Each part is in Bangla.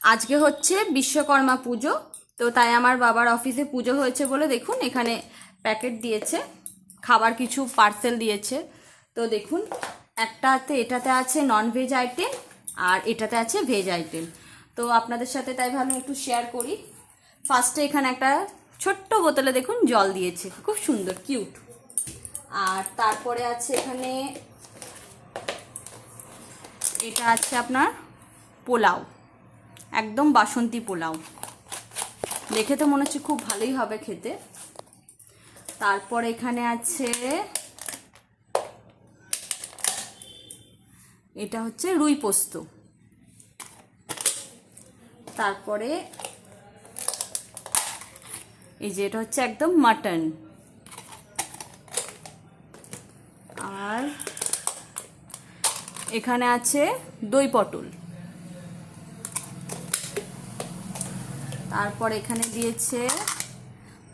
আজকে হচ্ছে বিশ্বকর্মা পুজো, তো তাই আমার বাবার অফিসে পুজো হয়েছে বলে দেখুন এখানে প্যাকেট দিয়েছে, খাবার কিছু পার্সেল দিয়েছে। তো দেখুন এটাতে আছে নন ভেজ আইটেম আর এটাতে আছে ভেজ আইটেম। তো আপনাদের সাথে তাই ভালো একটু শেয়ার করি। ফার্স্টে এখানে একটা ছোট্ট বোতলে দেখুন জল দিয়েছে, খুব সুন্দর কিউট। আর তারপরে আছে এখানে এটা আছে আপনার পোলাও, একদম বাসন্তী পোলাও, দেখে তো মনে হচ্ছে খুব ভালোই হবে খেতে। তারপর এখানে আছে এটা হচ্ছে রুই পোস্ত। তারপরে এই যে এটা হচ্ছে একদম মাটন। আর এখানে আছে দই পটল। তারপর এখানে দিয়েছে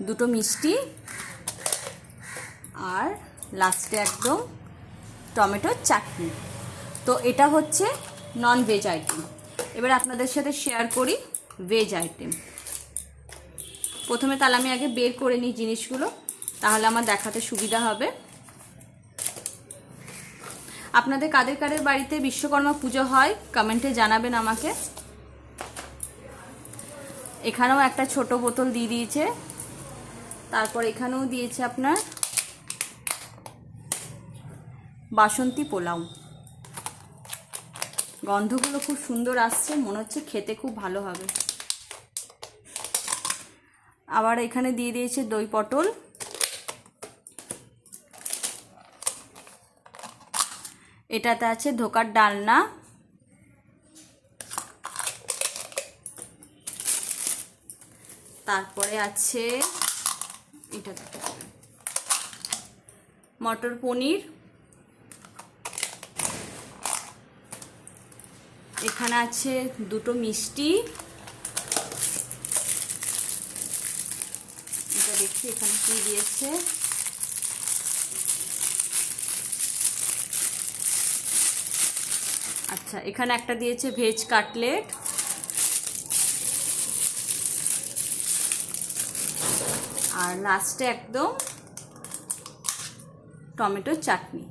দুটো মিষ্টি আর লাস্টে একদম টমেটোর চাটনি। তো এটা হচ্ছে নন ভেজ আইটেম। এবার আপনাদের সাথে শেয়ার করি ভেজ আইটেম। প্রথমে তাহলে আমি আগে বের করে নিই জিনিসগুলো, তাহলে আমার দেখাতে সুবিধা হবে। আপনাদের কাদের কাদের বাড়িতে বিশ্বকর্মা পুজো হয় কমেন্টে জানাবেন আমাকে। এখানেও একটা ছোট বোতল দিয়ে দিয়েছে। তারপর এখানেও দিয়েছে আপনার বাসন্তী পোলাও। গন্ধগুলো খুব সুন্দর আসছে, মনে হচ্ছে খেতে খুব ভালো হবে। আবার এখানে দিয়ে দিয়েছে দই পটল। এটাতে আছে ধোকার ডালনা। তারপরে আছে এটা মটর পনির। এখানে আছে দুটো মিষ্টি। এটা দেখি এখানে কি দিয়েছে। আচ্ছা, এখানে একটা দিয়েছে ভেজ কাটলেট। আর লাস্টে একদম টমেটোর চাটনি।